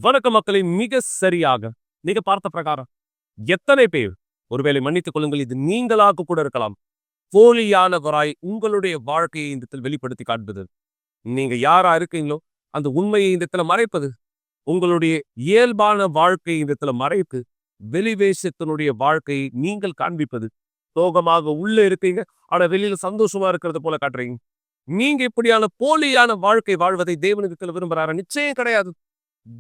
வணக்க மக்களை மிக சரியாக நீங்க பார்த்த பிரகாரம் எத்தனை பேர் ஒருவேளை மன்னித்துக் கொள்ளுங்கள், இது நீங்களாக கூட இருக்கலாம், போலியானவராய் உங்களுடைய வாழ்க்கையை இந்த வெளிப்படுத்தி காட்டுவது. நீங்க யாரா இருக்கீங்களோ அந்த உண்மையை இந்த மறைப்பது, உங்களுடைய இயல்பான வாழ்க்கையை இந்த மறைத்து வெளிவேஷத்தினுடைய வாழ்க்கையை நீங்கள் காண்பிப்பது. சோகமாக உள்ள இருக்கீங்க, ஆனா வெளியில சந்தோஷமா இருக்கிறது போல காட்டுறீங்க. நீங்க இப்படியான போலியான வாழ்க்கை வாழ்வதை தேவனுக்கு விரும்புறாரா? நிச்சயம் கிடையாது.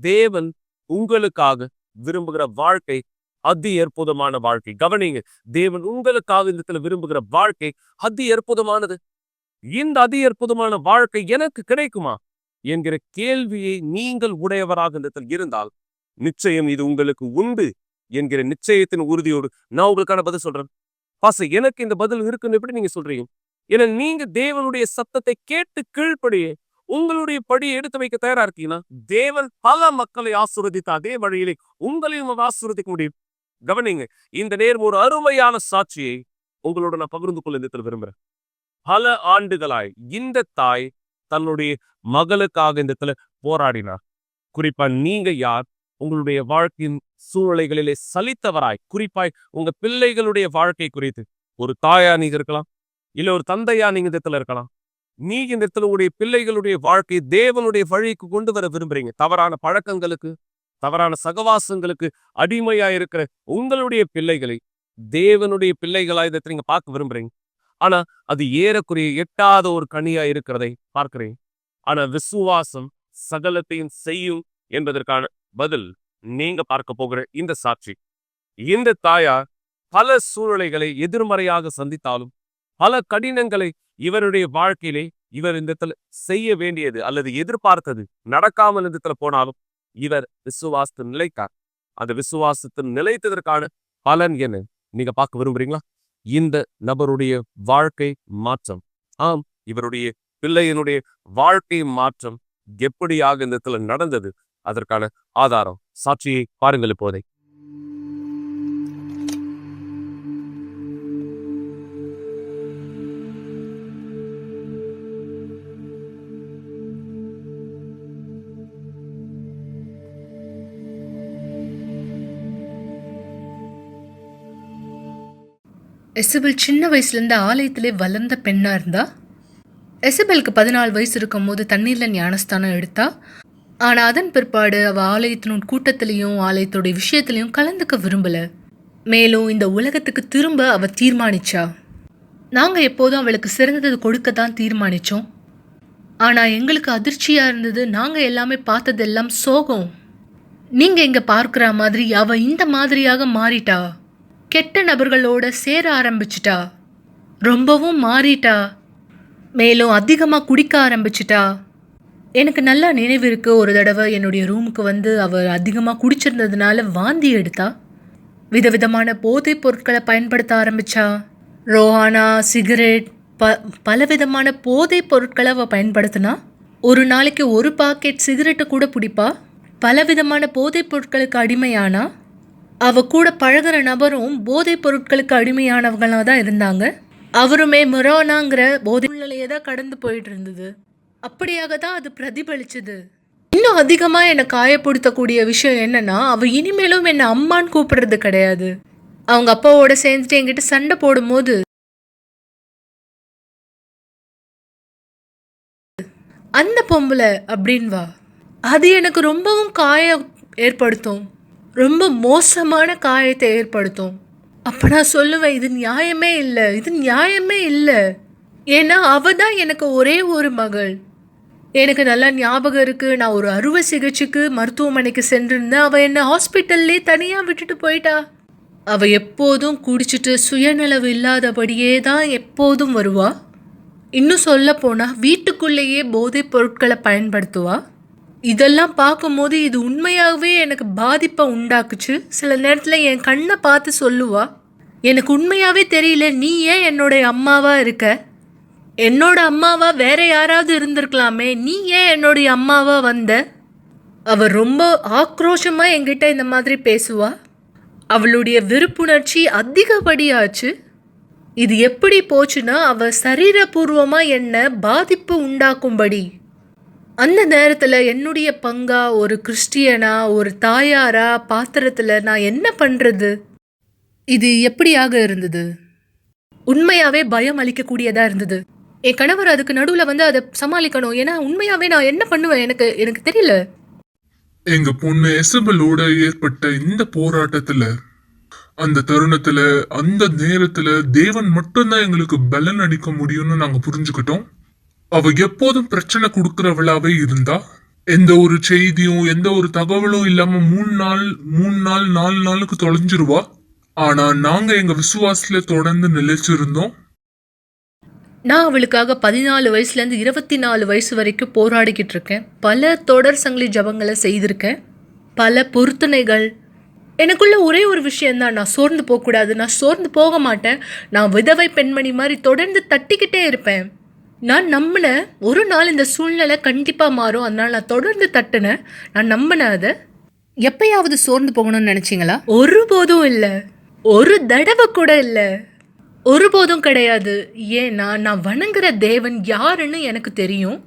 தேவன் உங்களுக்காக விரும்புகிற வாழ்க்கை அதி அற்புதமான வாழ்க்கை. கவனிங்க, தேவன் உங்களுக்காக இந்த விரும்புகிற வாழ்க்கை அதி அற்புதமானது. இந்த அதி அற்புதமான வாழ்க்கை எனக்கு கிடைக்குமா என்கிற கேள்வியை நீங்கள் உடையவராக இந்த இருந்தால் நிச்சயம் இது உங்களுக்கு உண்டு என்கிற நிச்சயத்தின் உறுதியோடு நான் உங்களுக்கான பதில் சொல்றேன். எனக்கு இந்த பதில் இருக்குன்னு எப்படி நீங்க சொல்றீங்க? ஏன்னா நீங்க தேவனுடைய சத்தத்தை கேட்டு கீழ்ப்படியே உங்களுடைய படியை எடுத்து வைக்க தயாரா இருக்கீங்கன்னா தேவன் பல மக்களை ஆசீர்வதித்த அதே வழியிலே உங்களையும் ஆசீர்வதிக்க முடியும். கவனிங்க, இந்த நேரம் ஒரு அருமையான சாட்சியை உங்களோட நான் பகிர்ந்து கொள்ள விரும்புறேன். பல ஆண்டுகளாய் இந்த தாய் தன்னுடைய மகளுக்காக இந்த போராடினார். குறிப்பா நீங்க யார்? உங்களுடைய வாழ்க்கையின் சூழ்நிலைகளிலே சலித்தவராய், குறிப்பாய் உங்க பிள்ளைகளுடைய வாழ்க்கை குறித்து ஒரு தாயா நீங்க இருக்கலாம், இல்ல ஒரு தந்தையா நீங்க இந்த இருக்கலாம். நீங்க இந்த உடைய பிள்ளைகளுடைய வாழ்க்கை தேவனுடைய வழிக்கு கொண்டு வர விரும்புறீங்க. தவறான பழக்கங்களுக்கு, தவறான சகவாசங்களுக்கு அடிமையா இருக்கிற உங்களுடைய பிள்ளைகளை தேவனுடைய பிள்ளைகளா இதை நீங்க பார்க்க விரும்புறீங்க. ஆனா அது ஏறக்குறைய எட்டாத ஒரு கனியா இருக்கிறதை பார்க்கிறேன். ஆனா விசுவாசம் சகலத்தையும் செய்யும் என்பதற்கான பதில் நீங்க பார்க்க போகிற இந்த சாட்சி. இந்த தாயார் பல சூழ்நிலைகளை எதிர்மறையாக சந்தித்தாலும், பல கடினங்களை இவருடைய வாழ்க்கையிலே இவர் இந்த செய்ய வேண்டியது அல்லது எதிர்பார்த்தது நடக்காமல் இந்த போனாலும் இவர் விசுவாசத்தை நிலைத்தார். அந்த விசுவாசத்தை நிலைத்ததற்கான பலன் என்ன நீங்க பார்க்க விரும்புறீங்களா? இந்த நபருடைய வாழ்க்கை மாற்றம், ஆம், இவருடைய பிள்ளையினுடைய வாழ்க்கை மாற்றம் எப்படியாக இந்த நடந்தது, அதற்கான ஆதாரம் சாட்சியை பாருங்கள் இப்போதை. எசபெல் சின்ன வயசுலேருந்து ஆலயத்திலே வளர்ந்த பெண்ணாக இருந்தா. எசபெலுக்கு 14 வயசு இருக்கும் போது தண்ணீரில் ஞானஸ்தானம் எடுத்தா. ஆனால் அதன் பிற்பாடு அவள் ஆலயத்தின் கூட்டத்திலையும் ஆலயத்தோடைய விஷயத்திலையும் கலந்துக்க விரும்பலை. மேலும் இந்த உலகத்துக்கு திரும்ப அவள் தீர்மானிச்சா. நாங்கள் எப்போதும் அவளுக்கு சிறந்தது கொடுக்க தான் தீர்மானித்தோம். ஆனால் எங்களுக்கு அதிர்ச்சியாக இருந்தது, நாங்கள் எல்லாமே பார்த்ததெல்லாம் சோகம். நீங்கள் இங்கே பார்க்குற மாதிரி அவள் இந்த மாதிரியாக மாறிட்டா. கெட்ட நபர்களோட சேர ஆரம்பிச்சிட்டா, ரொம்பவும் மாறிட்டா, மேலும் அதிகமாக குடிக்க ஆரம்பிச்சிட்டா. எனக்கு நல்லா நினைவு இருக்கு, ஒரு தடவை என்னுடைய ரூமுக்கு வந்து அவள் அதிகமாக குடிச்சிருந்ததுனால வாந்தி எடுத்தா. விதவிதமான போதைப் பொருட்களை பயன்படுத்த ஆரம்பிச்சா. ரோஹானா, சிகரெட், பலவிதமான போதைப் பொருட்களை அவள் பயன்படுத்தினா. ஒரு நாளைக்கு ஒரு பாக்கெட் சிகரெட்டு கூட பிடிப்பா. பலவிதமான போதைப் பொருட்களுக்கு அடிமையானா. அவ கூட பழகிற நபரும் போதைப் பொருட்களுக்கு அடிமையானவங்களாக தான் இருந்தாங்க. அவருமே மொரோனாங்கிற போதை நிலையை தான் கடந்து போயிட்டு இருந்தது. அப்படியாக தான் அது பிரதிபலிச்சது. இன்னும் அதிகமாக என்னை காயப்படுத்தக்கூடிய விஷயம் என்னன்னா, அவ இனிமேலும் என்னை அம்மான்னு கூப்பிடுறது கிடையாது. அவங்க அப்பாவோட சேர்ந்துட்டு என்கிட்ட சண்டை போடும்போது அந்த பொம்பளை அப்படின்வா. அது எனக்கு ரொம்பவும் காயம் ஏற்படுத்தும், ரொம்ப மோசமான காயத்தை ஏற்படுத்தும். அப்போ நான் சொல்லுவேன், இது நியாயமே இல்லை, இது நியாயமே இல்லை. ஏன்னா அவள் தான் எனக்கு ஒரே ஒரு மகள். எனக்கு நல்லா ஞாபகம் இருக்குது, நான் ஒரு அறுவை சிகிச்சைக்கு மருத்துவமனைக்கு சென்றிருந்தேன். அவள் என்னை ஹாஸ்பிட்டல்லே தனியாக விட்டுட்டு போயிட்டா. அவள் எப்போதும் குடிச்சிட்டு சுயநலவு இல்லாதபடியே தான் எப்போதும் வருவா. இன்னும் சொல்ல போனால் வீட்டுக்குள்ளேயே போதைப் பொருட்களை பயன்படுத்துவா. இதெல்லாம் பார்க்கும்போது இது உண்மையாகவே எனக்கு பாதிப்பை உண்டாக்குச்சு. சில நேரத்தில் என் கண்ணை பார்த்து சொல்லுவா, எனக்கு உண்மையாகவே தெரியல, நீ ஏன் என்னோடைய அம்மாவா இருக்க? என்னோட அம்மாவா வேற யாராவது இருந்திருக்கலாமே, நீ ஏன் என்னுடைய அம்மாவா வந்த? அவள் ரொம்ப ஆக்ரோஷமாக என்கிட்ட இந்த மாதிரி பேசுவா. அவளுடைய வெறுப்புணர்ச்சி அதிகப்படியாச்சு. இது எப்படி போச்சுன்னா, அவள் சரீரபூர்வமாக என்னை பாதிப்பு உண்டாக்கும்படி அந்த நேரத்தில் என்னுடைய பங்கா ஒரு கிறிஸ்டியனா ஒரு தாயாரா பாத்திரத்தில் நான் என்ன பண்ணுறது? இது எப்படியாக இருந்தது? உண்மையாகவே பயம் அளிக்கக்கூடியதாக இருந்தது. என் கணவர் அதுக்கு நடுவில் வந்து அதை சமாளிக்கணும். ஏன்னா உண்மையாகவே நான் என்ன பண்ணுவேன் எனக்கு எனக்கு தெரியல. எங்க பொண்ணு எசபலோட ஏற்பட்ட இந்த போராட்டத்துல, அந்த தருணத்துல, அந்த நேரத்துல தேவன் மட்டும்தான் எங்களுக்கு பலன் அளிக்க முடியும்னு நாங்க புரிஞ்சுக்கிட்டோம். அவ எப்போதும் பிரச்சனை கொடுக்கறவளாவே இருந்தா, எந்த ஒரு செய்தியும் எந்த ஒரு தகவலும் இல்லாம 4 நாளுக்கு தொலைஞ்சிருவா. ஆனா நாங்க எங்க விசுவாசத்துல தொடர்ந்து நிலைச்சிருந்தோம். நான் அவளுக்காக 14 வயசுலேருந்து 24 வயசு வரைக்கும் போராடிக்கிட்டு இருக்கேன். பல தொடர் சங்கிலி ஜபங்களை செய்திருக்கேன். பல பொருத்தனைகள். எனக்குள்ள ஒரே ஒரு விஷயந்தான், நான் சோர்ந்து போகக்கூடாது. நான் சோர்ந்து போக மாட்டேன். நான் விதவை பெண்மணி மாதிரி தொடர்ந்து தட்டிக்கிட்டே இருப்பேன். நான் நம்பினேன் ஒரு நாள் இந்த சூழ்நிலை கண்டிப்பாக மாறும். அதனால் நான் தொடர்ந்து தட்டினேன். நான் நம்பினேன் அதை. எப்பயாவது சோர்ந்து போகணும்னு நினச்சிங்களா? ஒருபோதும் இல்லை. ஒரு தடவை கூட இல்லை. ஒருபோதும் கிடையாது. ஏன்னா நான் வணங்குற தேவன் யாருன்னு எனக்கு தெரியும்.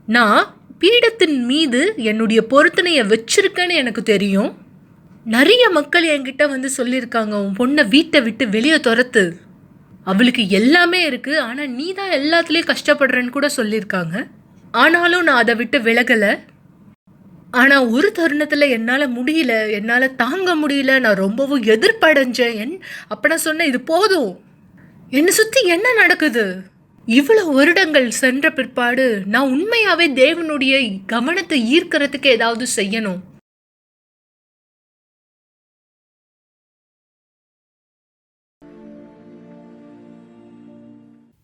நான் பீடத்தின் மீது என்னுடைய பொருத்தனையை வச்சிருக்கேன்னு எனக்கு தெரியும். நிறைய மக்கள் என்கிட்ட வந்து சொல்லியிருக்காங்க, உன் பொண்ணை வீட்டை விட்டு வெளியே துரத்து, அவளுக்கு எல்லாமே இருக்குது, ஆனால் நீ தான் எல்லாத்துலேயும் கஷ்டப்படுறேன்னு கூட சொல்லியிருக்காங்க. ஆனாலும் நான் அதை விட்டு விலகலை. ஆனால் ஒரு தருணத்தில் என்னால் முடியல, என்னால் தாங்க முடியல. நான் ரொம்பவும் எதிர்ப்படைஞ்சேன். அப்போ நான் சொன்னேன், இது போதும், என்னை சுற்றி என்ன நடக்குது? இவ்வளோ வருடங்கள் சென்ற பிற்பாடு நான் உண்மையாகவே தேவனுடைய கவனத்தை ஈர்க்கிறதுக்கு ஏதாவது செய்யணும்.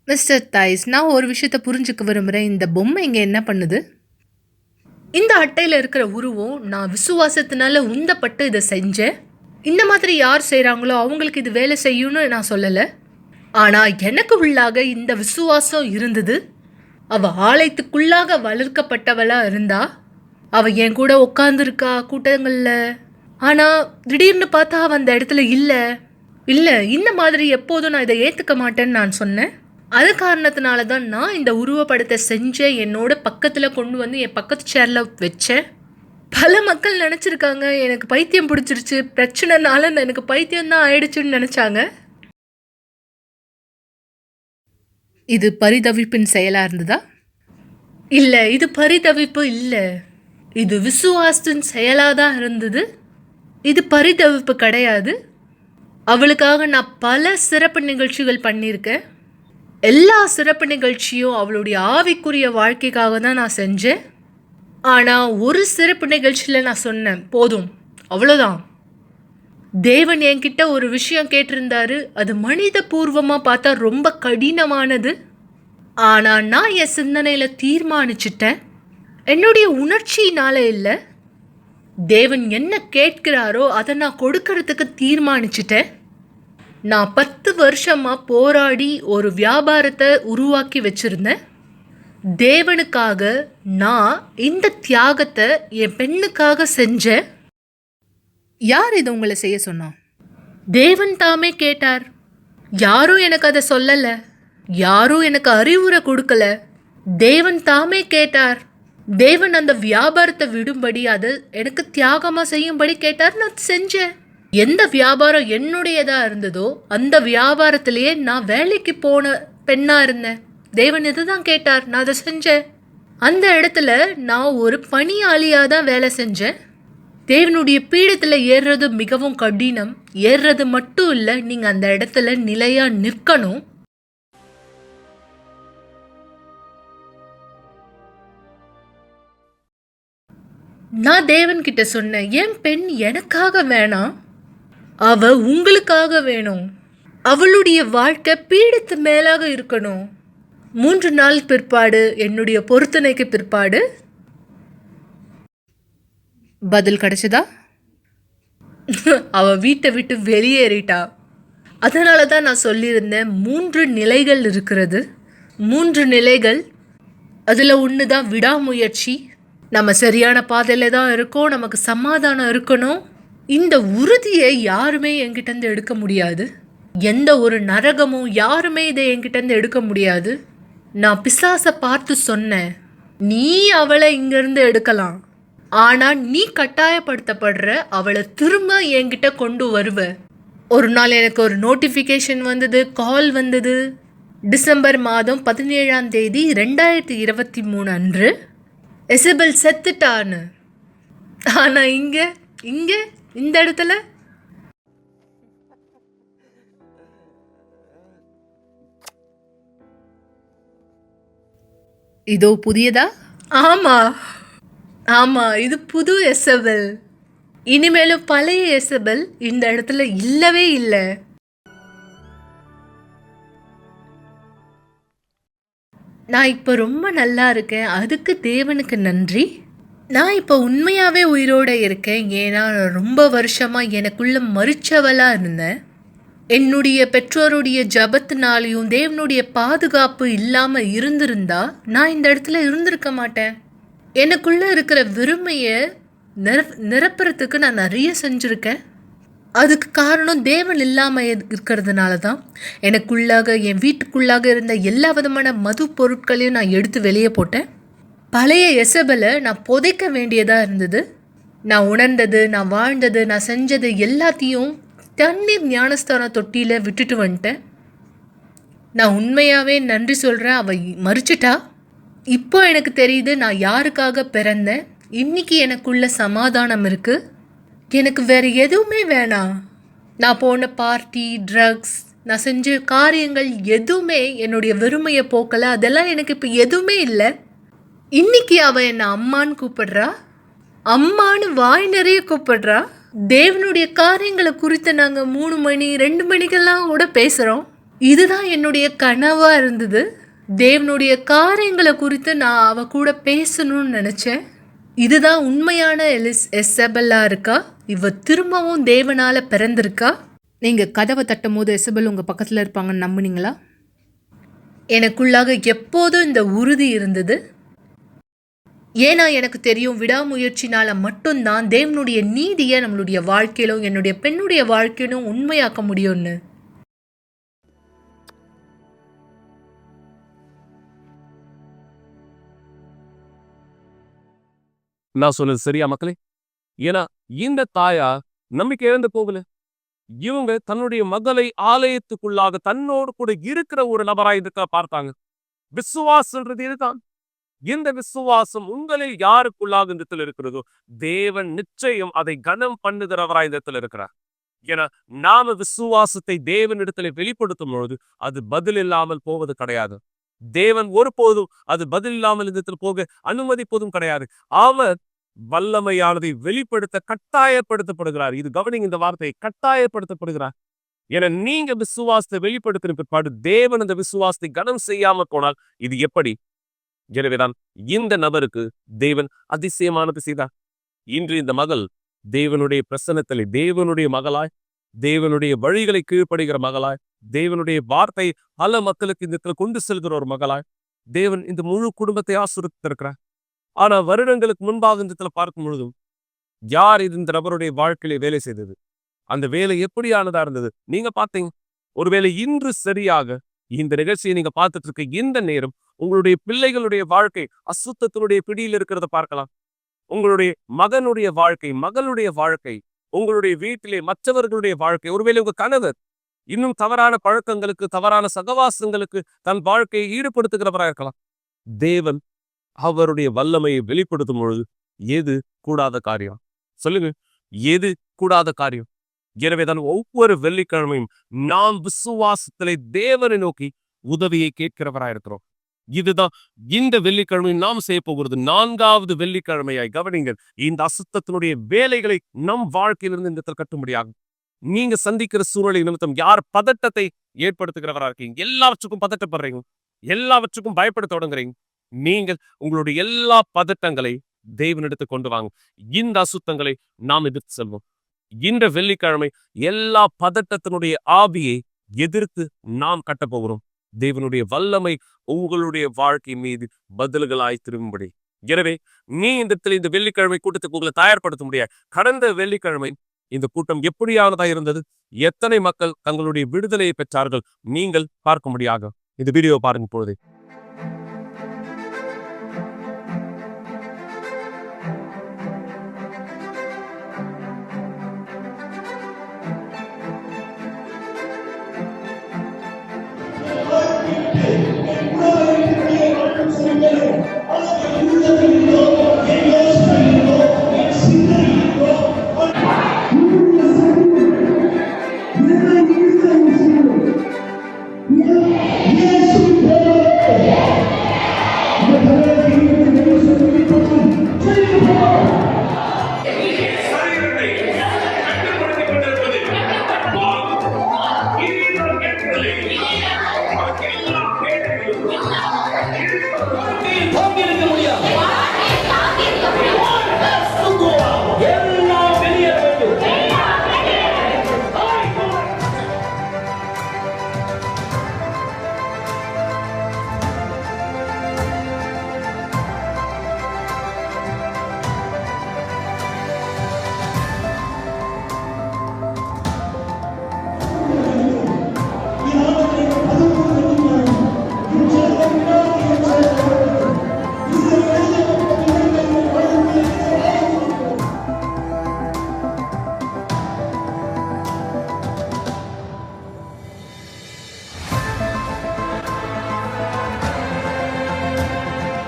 மிஸ்டர் தைஸ், நான் ஒரு விஷயத்தை புரிஞ்சுக்க விரும்புகிறேன். இந்த பொம்மை இங்கே என்ன பண்ணுது? இந்த அட்டையில் இருக்கிற உருவம் நான் விசுவாசத்தினால உந்தப்பட்டு இதை செஞ்சேன். இந்த மாதிரி யார் செய்கிறாங்களோ அவங்களுக்கு இது வேலை செய்யும்னு நான் சொல்லலை. ஆனால் எனக்கு உள்ளாக இந்த விசுவாசம் இருந்தது. அவள் ஆலயத்துக்குள்ளாக வளர்க்கப்பட்டவளாக இருந்தா. அவள் என் கூட உட்காந்துருக்கா கூட்டங்களில். ஆனால் திடீர்னு பார்த்தா அவள் அந்த இடத்துல இல்லை, இந்த மாதிரி எப்போதும் நான் இதை ஏற்றுக்க மாட்டேன்னு நான் சொன்னேன். அது காரணத்தினால தான் நான் இந்த உருவப்படத்தை செஞ்சேன். என்னோட பக்கத்தில் கொண்டு வந்து என் பக்கத்து சேரில் வச்சேன். பல மக்கள் நினச்சிருக்காங்க எனக்கு பைத்தியம் பிடிச்சிருச்சு, பிரச்சனைனால எனக்கு பைத்தியம்தான் ஆயிடுச்சுன்னு நினச்சாங்க. இது பரிதவிப்பின் செயலாக இருந்ததா? இல்லை, இது பரிதவிப்பு இல்லை. இது விசுவாசத்தின் செயலாக தான் இருந்தது. இது பரிதவிப்பு கிடையாது. அவளுக்காக நான் பல சிறப்பு நிகழ்ச்சிகள் பண்ணியிருக்கேன். எல்லா சிறப்பு நிகழ்ச்சியும் அவளுடைய ஆவிக்குரிய வாழ்க்கைக்காக தான் நான் செஞ்சேன். ஆனால் ஒரு சிறப்பு நிகழ்ச்சியில் நான் சொன்னேன், போதும், அவ்வளோதான். தேவன் என்கிட்ட ஒரு விஷயம் கேட்டிருந்தாரு. அது மனித பூர்வமாக பார்த்தா ரொம்ப கடினமானது. ஆனால் நான் என் சிந்தனையில் தீர்மானிச்சிட்டேன், என்னுடைய உணர்ச்சியினால இல்லை, தேவன் என்ன கேட்கிறாரோ அதை நான் கொடுக்கறதுக்கு தீர்மானிச்சிட்டேன். நான் 10 வருஷமாக போராடி ஒரு வியாபாரத்தை உருவாக்கி வச்சுருந்தேன். தேவனுக்காக நான் இந்த தியாகத்தை என் பெண்ணுக்காக செஞ்சேன். யார் இதை உங்களை செய்ய சொன்னா? தேவன் தாமே கேட்டார். யாரும் எனக்கு அதை சொல்லலை, யாரும் எனக்கு அறிவுரை கொடுக்கல. தேவன் தாமே கேட்டார். தேவன் அந்த வியாபாரத்தை விடும்படி அதை எனக்கு தியாகமாக செய்யும்படி கேட்டார். நான் செஞ்சேன். எந்த வியாபாரம் என்னுடையதாக இருந்ததோ அந்த வியாபாரத்திலேயே நான் வேலைக்கு போன பெண்ணாக இருந்தேன். தேவன் இதை தான் கேட்டார், நான் அதை செஞ்சேன். அந்த இடத்துல நான் ஒரு பணியாளியாக தான் வேலை செஞ்சேன். தேவனுடைய பீடத்தில் ஏறுறது மிகவும் கடினம். ஏறுறது மட்டும் இல்லை, நீங்கள் அந்த இடத்துல நிலையாக நிற்கணும். நான் தேவன்கிட்ட சொன்னேன், என் பெண் எனக்காக வேணாம், அவ உங்களுக்காக வேணும். அவளுடைய வாழ்க்கை பீடத்து மேலாக இருக்கணும். 3 நாள் பிற்பாடு, என்னுடைய பொருத்தனைக்கு பிற்பாடு பதில் கிடைச்சதா? அவ வீட்டை விட்டு வெளியேறிட்டா. அதனால தான் நான் சொல்லியிருந்தேன் 3 நிலைகள் இருக்கிறது. 3 நிலைகள். அதில் ஒன்று தான் விடாமுயற்சி. நம்ம சரியான பாதையில் தான் இருக்கோம், நமக்கு சமாதானம் இருக்கணும். இந்த உறுதியை யாருமே என்கிட்டேருந்து எடுக்க முடியாது. எந்த ஒரு நரகமும் யாருமே இதை என்கிட்டேருந்து எடுக்க முடியாது. நான் பிசாசை பார்த்து சொன்னேன், நீ அவளை இங்கிருந்து எடுக்கலாம், ஆனா நீ கட்டாயப்படுத்தப்படுற அவளை திரும்ப என்கிட்ட கொண்டு வருவ. ஒரு நாள் எனக்கு ஒரு நோட்டிஃபிகேஷன் வந்தது, கால் வந்தது. டிசம்பர் மாதம் 17ஆம் தேதி 2023 அன்று எசபெல் செத்துட்டான்னு. ஆனா இங்க இங்க இந்த இடத்துல இதோ புதியதா? ஆமா ஆமா, இது புது எசபெல். இனிமேலும் பழைய எசபெல் இந்த இடத்துல இல்லவே இல்லை. நான் இப்போ ரொம்ப நல்லா இருக்கேன், அதுக்கு தேவனுக்கு நன்றி. நான் இப்போ உண்மையாகவே உயிரோடு இருக்கேன், ஏன்னா நான் ரொம்ப வருஷமாக எனக்குள்ள மறிச்சவளாக இருந்தேன். என்னுடைய பெற்றோருடைய ஜபத்தினாலையும் தேவனுடைய பாதுகாப்பு இல்லாமல் இருந்திருந்தா நான் இந்த இடத்துல இருந்திருக்க மாட்டேன். எனக்குள்ளே இருக்கிற வெறுமையை நிரப்புறதுக்கு நான் நிறைய செஞ்சுருக்கேன். அதுக்கு காரணம் தேவன் இல்லாமல் இருக்கிறதுனால தான். எனக்குள்ளாக, என் வீட்டுக்குள்ளாக இருந்த எல்லா விதமான மது பொருட்களையும் நான் எடுத்து வெளியே போட்டேன். பழைய எசபெலை நான் புதைக்க வேண்டியதாக இருந்தது. நான் உணர்ந்தது, நான் வாழ்ந்தது, நான் செஞ்சது எல்லாத்தையும் தண்ணீர் ஞானஸ்தான தொட்டியில் விட்டுட்டு வந்துட்டேன். நான் உண்மையாகவே நன்றி சொல்கிறேன். அவள் மறிச்சிட்டா. இப்போ எனக்கு தெரியுது நான் யாருக்காக பிறந்தேன். இன்னைக்கு எனக்குள்ள சமாதானம் இருக்குது. எனக்கு வேறு எதுவுமே வேணாம். நான் போன பார்ட்டி, ட்ரக்ஸ், நான் செஞ்ச காரியங்கள் எதுவுமே என்னுடைய வெறுமையை போக்கலை. அதெல்லாம் எனக்கு இப்போ எதுவுமே இல்லை. இன்னைக்கு அவள் என்னை அம்மான்னு கூப்பிடுறா, அம்மானு வாய் நிறைய கூப்பிடுறா. தேவனுடைய காரியங்களை குறித்து நாங்கள் 3 மணி 2 மணிக்கெல்லாம் கூட பேசுகிறோம். இதுதான் என்னுடைய கனவாக இருந்தது. தேவனுடைய காரியங்களை குறித்து நான் அவ கூட பேசணும்னு நினச்சேன். இதுதான் உண்மையான எசபெல்லாக இருக்கா? இவ திரும்பவும் தேவனால் பிறந்திருக்கா? நீங்கள் கதவை தட்டும் போது எசபெல் உங்கள் பக்கத்தில் இருப்பாங்கன்னு நம்புனீங்களா? எனக்குள்ளாக எப்போதும் இந்த உறுதி இருந்தது. ஏன்னா எனக்கு தெரியும், விடாமுயற்சினால் மட்டும்தான் தேவனுடைய நீதியை நம்மளுடைய வாழ்க்கையிலும் என்னுடைய பெண்ணுடைய வாழ்க்கையிலும் உண்மையாக்க முடியும்னு. நான் சொன்னது சரியா மக்களே? ஏன்னா இந்த தாயா நம்பிக்கை இழந்து போகல. இவங்க தன்னுடைய மகளை ஆலயத்துக்குள்ளாக தன்னோடு கூட இருக்கிற ஒரு நபராய் இருக்க பார்த்தாங்க. விசுவாசன்றது இதுதான். இந்த விசுவாசம் உங்களில் யாருக்குள்ளாக இந்த இடத்துல இருக்கிறதோ தேவன் நிச்சயம் அதை கனம் பண்ணுகிறவராய் இந்த இடத்துல இருக்கிறார். ஏன்னா நாம விசுவாசத்தை தேவனிடத்துல வெளிப்படுத்தும் பொழுது அது பதில் இல்லாமல் போவது கிடையாது. தேவன் ஒருபோதும் அது பதில் இல்லாமல் இந்த இடத்துல போக அனுமதிப்பதும் கிடையாது. அவர் வல்லமையானதை வெளிப்படுத்த கட்டாயப்படுத்தப்படுகிறார். இது கவனிங்க, இந்த வார்த்தையை கட்டாயப்படுத்தப்படுகிறார். என நீங்க விசுவாசத்தை வெளிப்படுத்தின பிற்பாடு தேவன் அந்த விசுவாசத்தை கனம் செய்யாம போனால் இது எப்படி? எனவேதான் இந்த நபருக்கு தேவன் அதிசயமானது செய்தார். இன்று இந்த மகள் தேவனுடைய பிரசன்னத்திலே தேவனுடைய மகளாய், தேவனுடைய வழிகளை கீழ்ப்படுகிற மகளாய், தேவனுடைய வார்த்தை பல மக்களுக்கு இந்த கொண்டு செல்கிற ஒரு மகளாய் தேவன் இந்த முழு குடும்பத்தை ஆசீர்வதித்திருக்கிறார். ஆனா வருடங்களுக்கு முன்பாக இந்த பார்க்கும் பொழுதும் யார் இது இந்த நபருடைய வாழ்க்கையில வேலை செய்தது? அந்த வேலை எப்படியானதா இருந்தது? நீங்க பார்த்தீங்க. ஒருவேளை இன்று சரியாக இந்த நிகழ்ச்சியை நீங்க பார்த்துட்டு இருக்க இந்த நேரம் உங்களுடைய பிள்ளைகளுடைய வாழ்க்கை அசுத்தத்தினுடைய பிடியில் இருக்கிறத பார்க்கலாம். உங்களுடைய மகனுடைய வாழ்க்கை, மகளுடைய வாழ்க்கை, உங்களுடைய வீட்டிலே மற்றவர்களுடைய வாழ்க்கை, ஒருவேளை உங்க கணவர் இன்னும் தவறான பழக்கங்களுக்கு, தவறான சகவாசங்களுக்கு தன் வாழ்க்கையை ஈடுபடுத்துகிறவராக இருக்கலாம். தேவன் அவருடைய வல்லமையை வெளிப்படுத்தும் பொழுது எது கூடாத காரியம்? சொல்லுங்க, எது கூடாத காரியம்? எனவேதான் ஒவ்வொரு வெள்ளிக்கிழமையும் நாம் விசுவாசத்திலே தேவனை நோக்கி உதவியை கேட்கிறவராயிருக்கிறோம். இதுதான் இந்த வெள்ளிக்கிழமை நாம் செய்ய போகிறது 4வது வெள்ளிக்கிழமையாய். கவனிங்கள், இந்த அசுத்தத்தினுடைய வேலைகளை நம் வாழ்க்கையிலிருந்து இந்த கட்டும்படியாகும். நீங்க சந்திக்கிற சூழ்நிலை நிமித்தம் யார் பதட்டத்தை ஏற்படுத்துகிறவரா இருக்கீங்க? எல்லாவற்றுக்கும் பதட்டப்படுறீங்க, எல்லாவற்றுக்கும் பயப்பட தொடங்குறீங்க. நீங்கள் உங்களுடைய எல்லா பதட்டங்களை தேவனிடத்து கொண்டு வாங்க. இந்த அசுத்தங்களை நாம் எதிர்த்து செல்வோம். இந்த வெள்ளிக்கிழமை எல்லா பதட்டத்தினுடைய ஆவியை எதிர்த்து நாம் கட்டப்போகிறோம். தேவனுடைய வல்லமை உங்களுடைய வாழ்க்கை மீது பதில்களாய் திரும்பும்படி. எனவே நீ இந்த வெள்ளிக்கிழமை கூட்டத்துக்கு உங்களை தயார்படுத்த முடியாது. கடந்த வெள்ளிக்கிழமை இந்த கூட்டம் எப்படியானதா இருந்தது? எத்தனை மக்கள் தங்களுடைய விடுதலையை பெற்றார்கள்? நீங்கள் பார்க்க முடியாது. இந்த வீடியோ பாருங்க பொழுது.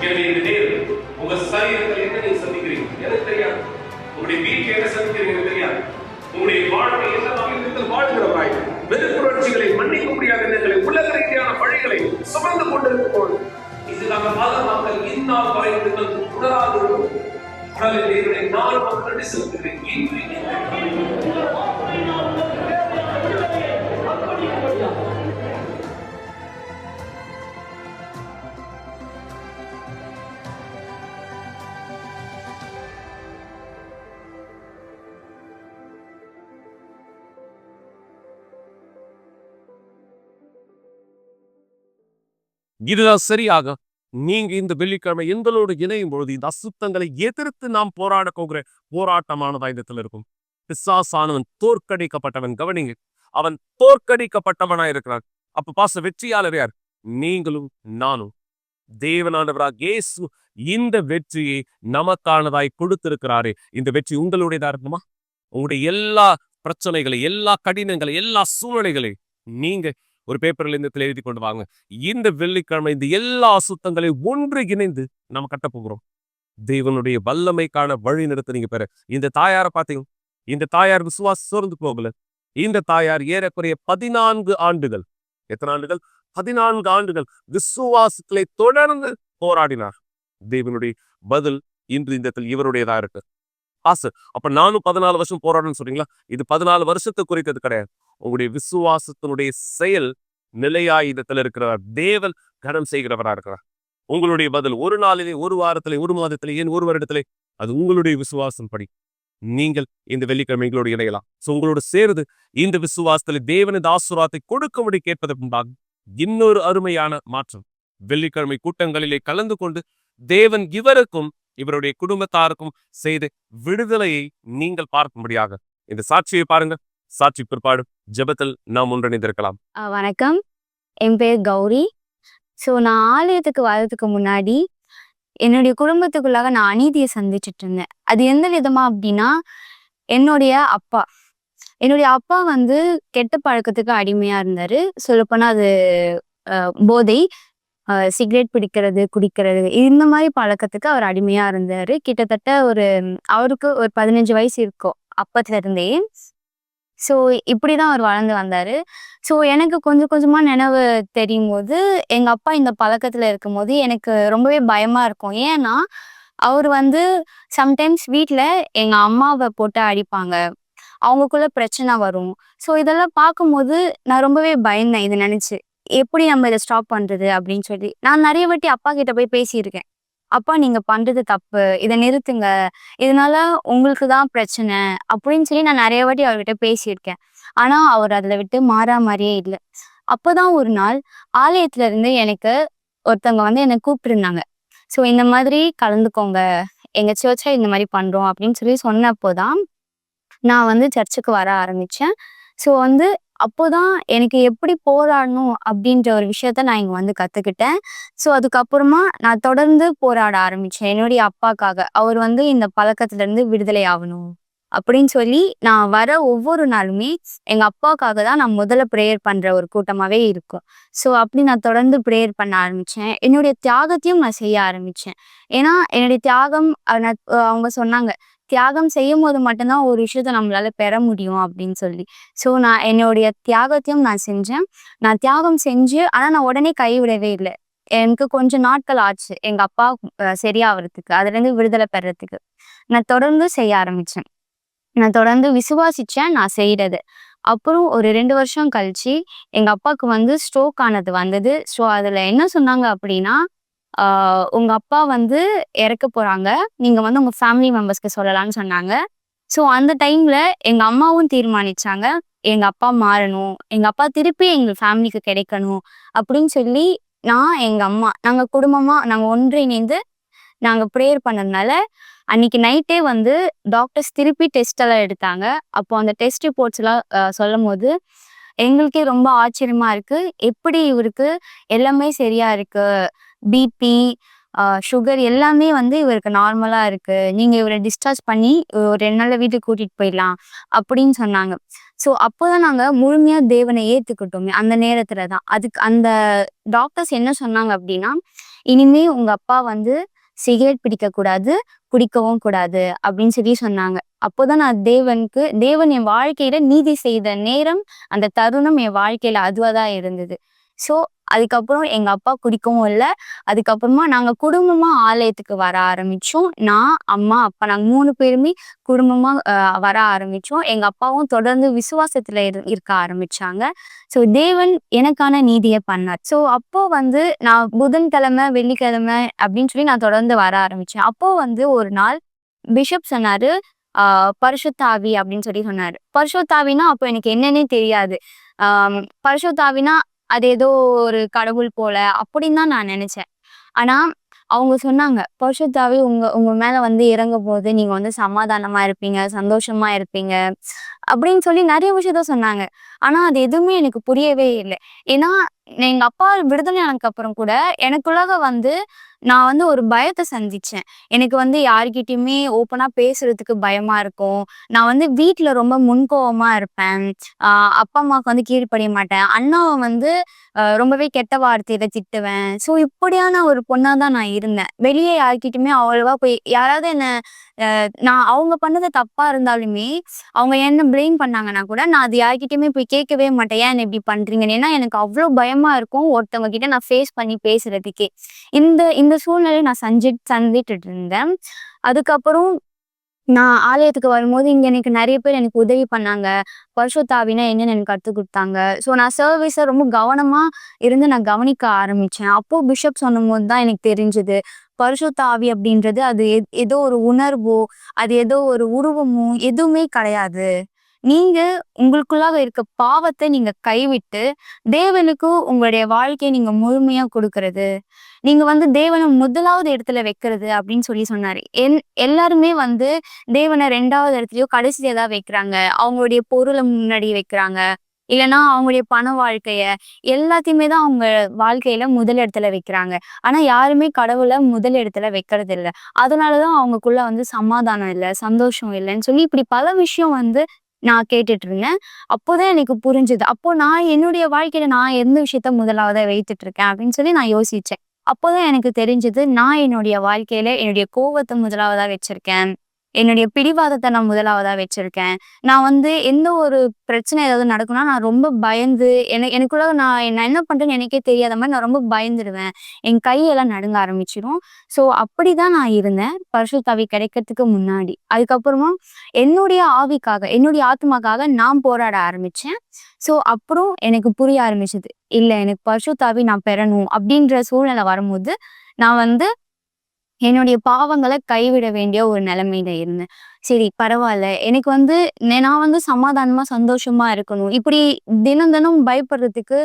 எனவே இந்த நேரம் உங்க சரீரத்தில் என்ன நீங்க சந்திக்கிறீங்க எனக்கு தெரியாது. உங்களுடைய வீட்டில் என்ன சந்திக்கிறீங்க எனக்கு தெரியாது. உங்களுடைய வாழ்க்கை என்ன வகையில் வாழ்கிறவராய் வெறுப்புணர்ச்சிகளை மன்னிக்க முடியாத எண்ணங்களை உலக ரீதியான வழிகளை சுமந்து கொண்டிருக்கும் இது நாங்கள் மக்கள் இந்நாள் வரை உணராது உடலில் தேவனை நான் மக்கள் செலுத்துகிறேன். இதுதான் சரியாக நீங்க இந்த வெள்ளிக்கிழமை எங்களோடு இணையும் பொழுது இந்த அசுத்தங்களை எதிர்த்து நாம் போராட போகிற போராட்டமானதா இடத்துல இருக்கும். பிசாசானவன் தோற்கடிக்கப்பட்டவன். கவனிங்க, அவன் தோற்கடிக்கப்பட்டவனா இருக்கிறான். அப்ப பாச வெற்றியாளர் யார்? நீங்களும் நானும். தேவனானவராக இயேசு இந்த வெற்றியை நமக்கானதாய் கொடுத்திருக்கிறாரே. இந்த வெற்றி உங்களுடையதா இருக்குமா? உங்களுடைய எல்லா பிரச்சனைகளை, எல்லா கடினங்களை, எல்லா சூழ்நிலைகளை நீங்க ஒரு பேப்பர்ல இருந்து எழுதி கொண்டு வாங்க. இந்த வெள்ளிக்கிழமை இந்த எல்லா அசுத்தங்களை ஒன்று இணைந்து நம்ம கட்ட போகிறோம். தேவனுடைய வல்லமைக்கான வழி நிறுத்த நீங்க பெற. இந்த தாயாரை பார்த்தீங்க, இந்த தாயார் விசுவாசம் சோர்ந்து போகல. இந்த தாயார் ஏறக்குறைய 14 ஆண்டுகள், எத்தனை ஆண்டுகள்? 14 ஆண்டுகள் விசுவாசத்திலே தொடர்ந்து போராடினார். தேவனுடைய பதில் இன்று இந்த இவருடையதா இருக்கு. அப்ப நானும் 14 வருஷம் போராடணும்னு சொல்றீங்களா? இது 14 வருஷத்தை குறித்தது கிடையாது. உங்களுடைய விசுவாசத்தினுடைய செயல் நிலையாயுதத்தில் இருக்கிறார். தேவன் கனம் செய்கிறவரா இருக்கிறார். உங்களுடைய பதில் ஒரு நாளிலே, ஒரு வாரத்திலே, ஒரு மாதத்திலே, ஏன் ஒரு வருடத்திலே, அது உங்களுடைய விசுவாசம் படி நீங்கள் இந்த வெள்ளிக்கிழமைகளோடு இணையலாம். உங்களோடு சேருது இந்த விசுவாசத்திலே தேவனது ஆசீர்வாதத்தை கொடுக்கும்படி கேட்பதற்கு முன்பாக இன்னொரு அருமையான மாற்றம். வெள்ளிக்கிழமை கூட்டங்களிலே கலந்து கொண்டு தேவன் இவருக்கும் இவருடைய குடும்பத்தாருக்கும் செய்த விடுதலையை நீங்கள் பார்க்கும்படியாக இந்த சாட்சியை பாருங்க. சாட்சி பிற்பாடு ஜெபத்தில் நாம் ஒன்றிணைந்திருக்கலாம். வணக்கம், என் பேர் கௌரி. ஸோ நான் ஆலயத்துக்கு வர்றதுக்கு முன்னாடி என்னுடைய குடும்பத்துக்குள்ளாக நான் அநீதியை சந்திச்சுட்டு இருந்தேன். அது எந்த விதமா அப்படின்னா, என்னுடைய அப்பா வந்து கெட்ட பழக்கத்துக்கு அடிமையா இருந்தாரு. சொல்லப்போனா அது போதை, சிகரெட் பிடிக்கிறது, குடிக்கிறது, இந்த மாதிரி பழக்கத்துக்கு அவர் அடிமையா இருந்தாரு. கிட்டத்தட்ட அவருக்கு ஒரு 15 வயசு இருக்கும் அப்பத்துல இருந்தே. ஸோ இப்படிதான் அவர் வளர்ந்து வந்தாரு. ஸோ எனக்கு கொஞ்சம் கொஞ்சமா நினைவு தெரியும் போது, எங்க அப்பா இந்த பழக்கத்துல இருக்கும் போது எனக்கு ரொம்பவே பயமா இருக்கும். ஏன்னா அவர் வந்து சம்டைம்ஸ் வீட்டுல எங்க அம்மாவை போட்டு அடிப்பாங்க, அவங்களுக்குள்ள பிரச்சனை வரும். ஸோ இதெல்லாம் பார்க்கும்போது நான் ரொம்பவே பயந்தேன். இதை நினைச்சு எப்படி நம்ம இதை ஸ்டாப் பண்றது அப்படின்னு சொல்லி நான் நிறைய வாட்டி அப்பா கிட்ட போய் பேசியிருக்கேன். அப்பா, நீங்க பண்றது தப்பு, இதை நிறுத்துங்க, இதனால உங்களுக்கு தான் பிரச்சனை அப்படின்னு சொல்லி நான் நிறைய வாட்டி அவர்கிட்ட பேசியிருக்கேன். ஆனா அவர் அதுல விட்டு மாறா மாதிரியே இல்லை. அப்போதான் ஒரு நாள் ஆலயத்துல இருந்து எனக்கு ஒருத்தவங்க வந்து என்னை கூப்பிட்டுருந்தாங்க. ஸோ இந்த மாதிரி கலந்துக்கோங்க, எங்க சர்ச்சில் இந்த மாதிரி பண்றோம் அப்படின்னு சொல்லி சொன்னப்போதான் நான் வந்து சர்ச்சுக்கு வர ஆரம்பிச்சேன். ஸோ வந்து அப்போதான் எனக்கு எப்படி போராடணும் அப்படின்ற ஒரு விஷயத்த நான் இங்க வந்து கத்துக்கிட்டேன். ஸோ அதுக்கப்புறமா நான் தொடர்ந்து போராட ஆரம்பிச்சேன் என்னுடைய அப்பாக்காக. அவர் வந்து இந்த பழக்கத்துல இருந்து விடுதலை ஆகணும் அப்படின்னு சொல்லி நான் வர ஒவ்வொரு நாளுமே எங்க அப்பாவுக்காக தான் நான் முதல்ல ப்ரேயர் பண்ற ஒரு கூட்டமாவே இருக்கும். ஸோ அப்படி நான் தொடர்ந்து ப்ரேயர் பண்ண ஆரம்பிச்சேன். என்னுடைய தியாகத்தையும் நான் செய்ய ஆரம்பிச்சேன். ஏன்னா என்னுடைய தியாகம் அவங்க சொன்னாங்க, தியாகம் செய்யும்போது மட்டும்தான் ஒரு விஷயத்த நம்மளால பெற முடியும் அப்படின்னு சொல்லி. ஸோ நான் என்னுடைய தியாகத்தையும் நான் செஞ்சேன். நான் தியாகம் செஞ்சு ஆனா நான் உடனே கைவிடவே இல்ல. எனக்கு கொஞ்சம் நாட்கள் ஆச்சு எங்க அப்பா சரியாவறதுக்கு, அதுலேருந்து விடுதலை பெறத்துக்கு. நான் தொடர்ந்து செய்ய ஆரம்பிச்சேன். நான் தொடர்ந்து விசுவாசிச்சேன் நான் செய்றது. அப்புறம் ஒரு 2 வருஷம் கழிச்சு எங்க அப்பாவுக்கு வந்து ஸ்ட்ரோக் ஆனது வந்தது. ஸோ அதுல என்ன சொன்னாங்க அப்படின்னா, உங்க அப்பா வந்து இறக்க போறாங்க. நீங்க வந்து உங்க ஃபேமிலி மெம்பர்ஸ்க்கு சொல்லலாம்னு சொன்னாங்க. ஸோ அந்த டைம்ல எங்க அம்மாவும் தீர்மானிச்சாங்க, எங்க அப்பா மாறணும். எங்க அப்பா திருப்பி எங்க ஃபேமிலிக்கு கிடைக்கணும் அப்படின்னு சொல்லி நான், எங்க அம்மா நாங்க குடும்பமா நாங்க ஒன்றிணைந்து நாங்க ப்ரேயர் பண்ணதுனால, அன்னைக்கு நைட்டே வந்து டாக்டர்ஸ் திருப்பி டெஸ்ட் எல்லாம் எடுத்தாங்க. அப்போ அந்த டெஸ்ட் ரிப்போர்ட்ஸ்லாம் சொல்லும்போது, எங்களுக்கே ரொம்ப ஆச்சரியமா இருக்கு. எப்படி இவருக்கு எல்லாமே சரியா இருக்கு. பிபி, சுகர் எல்லாமே வந்து இவருக்கு நார்மலா இருக்கு. நீங்க இவர டிஸ்சார்ஜ் பண்ணி ஒரு 2 நாள்ல வீட்டுக்கு கூட்டிட்டு போயிடலாம் அப்படின்னு சொன்னாங்க. ஸோ அப்போதான் நாங்க முழுமையா தேவனை ஏத்துக்கிட்டோமே அந்த நேரத்துல தான். அதுக்கு அந்த டாக்டர்ஸ் என்ன சொன்னாங்க அப்படின்னா, இனிமே உங்க அப்பா வந்து சிகரெட் பிடிக்கக்கூடாது, குடிக்கவும் கூடாது அப்படின்னு சொல்லி சொன்னாங்க. அப்போதான் நான் தேவன் என் வாழ்க்கையில நீதி செய்த நேரம், அந்த தருணம் என் வாழ்க்கையில அதுவா தான் இருந்தது. ஸோ அதுக்கப்புறம் எங்க அப்பா குடிக்கவும் இல்ல. அதுக்கப்புறமா நாங்க குடும்பமா ஆலயத்துக்கு வர ஆரம்பிச்சோம். நான், அம்மா, அப்பா நாங்க 3 பேருமே குடும்பமா வர ஆரம்பிச்சோம். எங்க அப்பாவும் தொடர்ந்து விசுவாசத்துல இருக்க ஆரம்பிச்சாங்க. ஸோ தேவன் எனக்கான நீதிய பண்ணார். ஸோ அப்போ வந்து நான் புதன்கிழமை, வெள்ளிக்கிழமை அப்படின்னு சொல்லி நான் தொடர்ந்து வர ஆரம்பிச்சேன். அப்போ வந்து ஒரு நாள் பிஷப் சொன்னாரு, பரிசுத்த ஆவி அப்படின்னு சொல்லி சொன்னாரு. பரிசுத்த ஆவின்னா அப்போ எனக்கு என்னன்னே தெரியாது. பரிசுத்த ஆவினா அது ஏதோ ஒரு கடவுள் போல அப்படின்னு தான் நான் நினைச்சேன். ஆனா அவங்க சொன்னாங்க, பரிசுத்த ஆவி உங்க உங்க மேல வந்து இறங்கும்போது நீங்க வந்து சமாதானமா இருப்பீங்க, சந்தோஷமா இருப்பீங்க அப்படின்னு சொல்லி நிறைய விஷயத்த சொன்னாங்க. ஆனா அது எதுவுமே எனக்கு புரியவே இல்லை. ஏன்னா எங்க அப்பா விடுதலை ஆனதுக்கு அப்புறம் கூட எனக்குள்ளாக வந்து நான் வந்து ஒரு பயத்தை சந்திச்சேன். எனக்கு வந்து யாருக்கிட்டயுமே ஓப்பனா பேசுறதுக்கு பயமா இருக்கும். நான் வந்து வீட்டுல ரொம்ப முன்கோவமா இருப்பேன். அப்பா அம்மாவுக்கு வந்து கீழ்ப்படிய மாட்டேன். அண்ணாவை வந்து ரொம்பவே கெட்ட வார்த்தையில திட்டுவேன். ஸோ இப்படியான ஒரு பொண்ணா தான் நான் இருந்தேன். வெளியே யார்கிட்டயுமே அவ்வளவா போய் யாராவது என்ன நான் அவங்க பண்ணது தப்பா இருந்தாலுமே, அவங்க என்ன பிளேம் பண்ணாங்கன்னா கூட, நான் அது யார்கிட்டயுமே போய் கேட்கவே மாட்டேன். ஏன் என்ன இப்படி பண்றீங்கன்னு? ஏன்னா எனக்கு அவ்வளோ பயமா இருக்கும் ஒருத்தவங்க கிட்ட நான் ஃபேஸ் பண்ணி பேசுறதுக்கே. இந்த இந்த சூழ்நிலையை நான் சந்திட்டுட்டு இருந்தேன். அதுக்கப்புறம் நான் ஆலயத்துக்கு வரும்போது இங்க எனக்கு நிறைய பேர் எனக்கு உதவி பண்ணாங்க. பரிசுத்த ஆவினா என்னன்னு எனக்கு கத்துக் குடுத்தாங்க. ஸோ நான் சர்வீஸ ரொம்ப கவனமா இருந்து நான் கவனிக்க ஆரம்பிச்சேன். அப்போ பிஷப் சொன்னபோது தான் எனக்கு தெரிஞ்சது. பரிசுத்த ஆவி அப்படின்றது அது ஏதோ ஒரு உணர்வோ, அது ஏதோ ஒரு உருவமோ எதுவுமே கிடையாது. நீங்க உங்களுக்குள்ளாக இருக்க பாவத்தை நீங்க கைவிட்டு, தேவனுக்கு உங்களுடைய வாழ்க்கைய நீங்க முழுமையா குடுக்குறது. நீங்க வந்து தேவன முதலாவது இடத்துல வைக்கிறது அப்படின்னு சொல்லி சொன்னாரு. எல்லாருமே வந்து தேவன 2வது இடத்துலயோ, கடைசியா தான் வைக்கிறாங்க. அவங்களுடைய பொருள முன்னாடி வைக்கிறாங்க. இல்லன்னா அவங்களுடைய பண வாழ்க்கைய எல்லாத்தையுமே தான் அவங்க வாழ்க்கையில முதல் இடத்துல வைக்கிறாங்க. ஆனா யாருமே கடவுள முதல் இடத்துல வைக்கிறது இல்ல. அதனாலதான் அவங்களுக்குள்ள வந்து சமாதானம் இல்ல, சந்தோஷம் இல்லைன்னு சொல்லி இப்படி பல விஷயம் வந்து நான் கேட்டுட்டு இருந்தேன். அப்போதான் எனக்கு புரிஞ்சுது. அப்போ நான் என்னுடைய வாழ்க்கையில நான் எந்த விஷயத்த முதலாவதா வைத்துட்டு இருக்கேன் அப்படின்னு சொல்லி நான் யோசிச்சேன். அப்போதான் எனக்கு தெரிஞ்சது, நான் என்னுடைய வாழ்க்கையில என்னுடைய கோவத்தை முதலாவதா வச்சிருக்கேன். என்னுடைய பிடிவாதத்தை நான் முதலாவதா வச்சிருக்கேன். நான் வந்து எந்த ஒரு பிரச்சனை ஏதாவது நடக்கும்னா, நான் ரொம்ப பயந்து எனக்குள்ள நான் என்ன பண்றேன்னு எனக்கே தெரியாத மாரி நான் ரொம்ப பயந்துடுவேன். என் கையெல்லாம் நடுங்க ஆரம்பிச்சிரும். ஸோ அப்படிதான் நான் இருந்தேன், பரிசுத்த ஆவி கிடைக்கிறதுக்கு முன்னாடி. அதுக்கப்புறமா என்னுடைய ஆவிக்காக, என்னுடைய ஆத்மாக்காக நான் போராட ஆரம்பிச்சேன். ஸோ அப்புறம் எனக்கு புரிய ஆரம்பிச்சது. இல்ல எனக்கு பரிசுத்த ஆவி நான் பெறணும் அப்படின்ற சூழ்நிலை வரும்போது, நான் வந்து என்னுடைய பாவங்கள கைவிட வேண்டிய ஒரு நிலைமையில இருந்தேன். சரி பரவால்ல. எனக்கு வந்து நான் வந்து சமாதானமா, சந்தோஷமா இருக்கணும். இப்படி தினம் தினம் பயப்படுறதுக்கு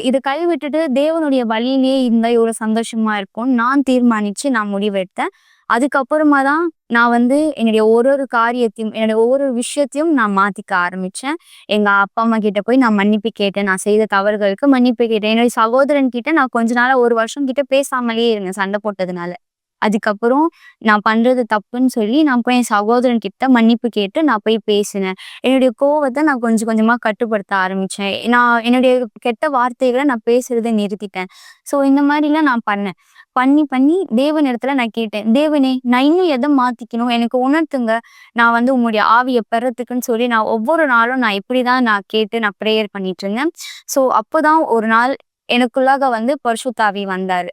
இத கைவிட்டுட்டு தேவனுடைய வழியிலேயே இருந்தா எவ்வளோ சந்தோஷமா இருக்கும்னு நான் தீர்மானிச்சு நான் முடிவெடுத்தேன். அதுக்கப்புறமா தான் நான் வந்து என்னுடைய ஒரு காரியத்தையும், என்னுடைய ஒவ்வொரு விஷயத்தையும் நான் மாத்திக்க ஆரம்பிச்சேன். எங்க அப்பா, அம்மா கிட்ட போய் நான் மன்னிப்பு கேட்டேன். நான் செய்த தவறுகளுக்கு மன்னிப்பு கேட்டேன். என்னுடைய சகோதரன் கிட்ட நான் கொஞ்ச நாளா 1 வருஷம் கிட்ட பேசாமலே இருந்தேன், சண்டை போட்டதுனால. அதுக்கப்புறம் நான் பண்றது தப்புன்னு சொல்லி நான் போய் என் சகோதரன் கிட்ட மன்னிப்பு கேட்டு நான் போய் பேசினேன். என்னுடைய கோவத்தை நான் கொஞ்சம் கொஞ்சமா கட்டுப்படுத்த ஆரம்பிச்சேன். நான் என்னுடைய கெட்ட வார்த்தைகளை நான் பேசுறதை நிறுத்திட்டேன். ஸோ இந்த மாதிரிலாம் நான் பண்ணேன். பண்ணி தேவனிடத்துல நான் கேட்டேன், தேவனே நான் இன்னும் எதை மாத்திக்கணும், எனக்கு உணர்த்துங்க. நான் வந்து உம்முடைய ஆவியை பெறத்துக்குன்னு சொல்லி நான் ஒவ்வொரு நாளும் நான் இப்படிதான் நான் கேட்டு நான் ப்ரேயர் பண்ணிட்டு இருந்தேன். ஸோ அப்போதான் ஒரு நாள் எனக்குள்ளாக வந்து பரிசுத்தாவி வந்தாரு.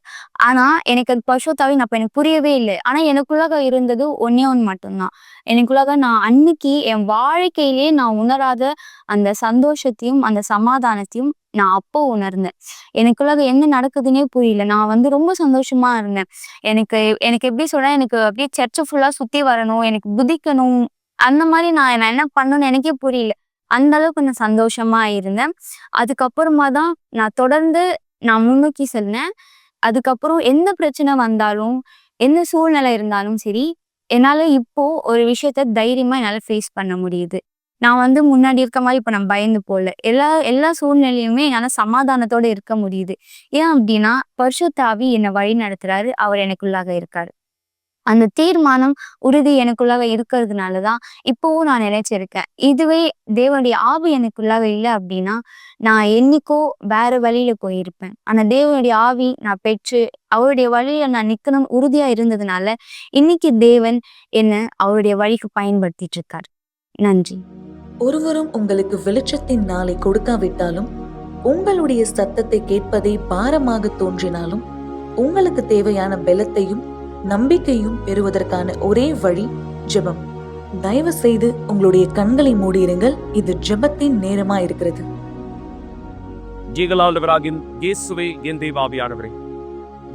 ஆனா எனக்கு அது பரிசுத்தாவி அப்ப எனக்கு புரியவே இல்லை. ஆனா எனக்குள்ளாக இருந்தது ஒண்ணே ஒண்ணு மட்டும்தான். எனக்குள்ளாக நான் அன்னைக்கு என் வாழ்க்கையிலேயே நான் உணராத அந்த சந்தோஷத்தையும் அந்த சமாதானத்தையும் நான் அப்போ உணர்ந்தேன். எனக்குள்ளாக என்ன நடக்குதுன்னே புரியல. நான் வந்து ரொம்ப சந்தோஷமா இருந்தேன். எனக்கு எனக்கு எப்படி சொல்றேன், எனக்கு அப்படியே சர்ச்சை ஃபுல்லா சுத்தி வரணும், எனக்கு குதிக்கணும், அந்த மாதிரி நான் என்ன பண்ணணும்னு எனக்கே புரியல. அந்த அளவுக்கு நான் சந்தோஷமா இருந்தேன். அதுக்கப்புறமா தான் நான் தொடர்ந்து நான் முன்னோக்கி செல்றேன். அதுக்கப்புறம் எந்த பிரச்சனை வந்தாலும், எந்த சூழ்நிலை இருந்தாலும் சரி, என்னால இப்போ ஒரு விஷயத்த தைரியமா என்னால ஃபேஸ் பண்ண முடியுது. நான் வந்து முன்னாடி இருக்க மாதிரி இப்ப நான் பயந்து போல. எல்லா சூழ்நிலையுமே என்னால சமாதானத்தோட இருக்க முடியுது. ஏன் அப்படின்னா, பரிசுத்த ஆவி என்னை வழி நடத்துறாரு. அவர் எனக்குள்ளாக இருக்காரு. அந்த தீர்மானம், உறுதி எனக்குள்ளாக இருக்கிறதுனாலதான் இப்பவும் நான் நினைச்சிருக்கேன். இதுவே தேவனுடைய ஆவி எனக்குள்ளாக இல்லை அப்படின்னா, நான் என்னைக்கோ வேற வழியில போயிருப்பேன். ஆனா தேவனுடைய ஆவி நான் பெற்று அவருடைய வழியில நான் நிக்கணும் உறுதியா இருந்ததுனால, இன்னைக்கு தேவன் என்ன அவருடைய வழிக்கு பயன்படுத்திட்டு இருக்காரு. நன்றி. ஒருவரும் உங்களுக்கு வெளிச்சத்தின் நாளை கொடுக்காவிட்டாலும், உங்களுடைய சத்தத்தை கேட்பதே பாரமாக தோன்றினாலும், உங்களுக்கு தேவையான பலத்தையும் நம்பிக்கையும் பெறுவதற்கான ஒரே வழி ஜெபம். தயவு செய்து உங்களுடைய கண்களை மூடியிருங்கள். இது ஜெபத்தின் நேரமா இருக்கிறது. ஜீகலாண்டவராகின் இயேசுவே என் தெய்வாவியானவரே,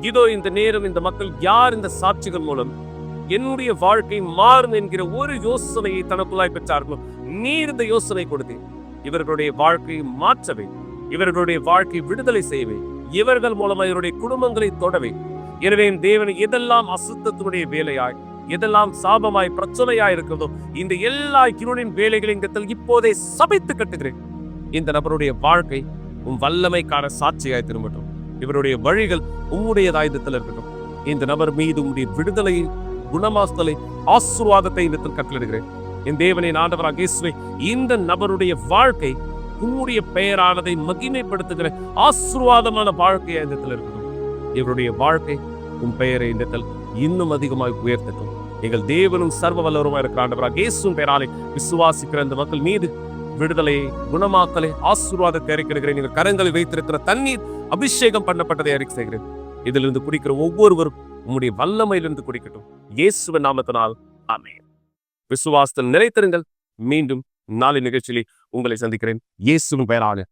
இதோ இந்த நேரம் இந்த மக்கள் யார் இந்த சாட்சிகள் மூலம் என்னுடைய வாழ்க்கை மாறும் என்கிற ஒரு யோசனையை தனக்குள்ளாய் பெற்றார்களோ, நீர் இந்த யோசனை கொடுத்தேன். இவர்களுடைய வாழ்க்கையை மாற்றவே, இவர்களுடைய வாழ்க்கை விடுதலை செய்யவே, இவர்கள் மூலமாக இவருடைய குடும்பங்களை தொடவே. எனவே தேவன் எதெல்லாம் அசுத்தத்தினுடைய வேலையாய், எதெல்லாம் சாபமாய் பிரச்சனையாய் இருக்கிறதோ, இந்த எல்லா இருளின் வேலைகளின் இப்போதே சபைத்து கட்டுகிறேன். இந்த நபருடைய வாழ்க்கை உம் வல்லமைக்கான சாட்சியாய் திரும்பட்டும். இவருடைய வழிகள் உம்முடைய ஆயுதத்தில் இருக்கட்டும். இந்த நபர் மீது உம்முடைய விடுதலை, குணமாஸ்தலை, ஆசீர்வாதத்தை இந்த கட்டளிடுகிறேன். என் தேவனை ஆண்டவராகிய இயேசுவே, இந்த நபருடைய வாழ்க்கை உம்முடைய பெயரானதை மகிமைப்படுத்துகிற ஆசீர்வாதமான வாழ்க்கையா இந்த இருக்கட்டும். இவருடைய வாழ்க்கை உன் பெயரை இந்த இன்னும் அதிகமாக உயர்த்தட்டும். எங்கள் தேவனும் சர்வ வல்லவருமா இருக்கிற ஆண்டவராகிய இயேசுவின் பெயராலே விசுவாசிக்கிற இந்த மக்கள் மீது விடுதலையை, குணமாக்கலை, ஆசீர்வாதத்தை அறிக்கிறேன். நீங்கள் கரங்களில் வைத்திருக்கிற தண்ணீர் அபிஷேகம் பண்ணப்பட்டதை அறிக்கை செய்கிறேன். இதிலிருந்து குடிக்கிற ஒவ்வொருவரும் உம்முடைய வல்லமையிலிருந்து குடிக்கட்டும். இயேசுவின் நாமத்தினால் ஆமென். விசுவாசத்தில் நிலைத்திருங்கள். மீண்டும் நாளை நிகழ்ச்சியில் உங்களை சந்திக்கிறேன். இயேசுவின் பெயராலே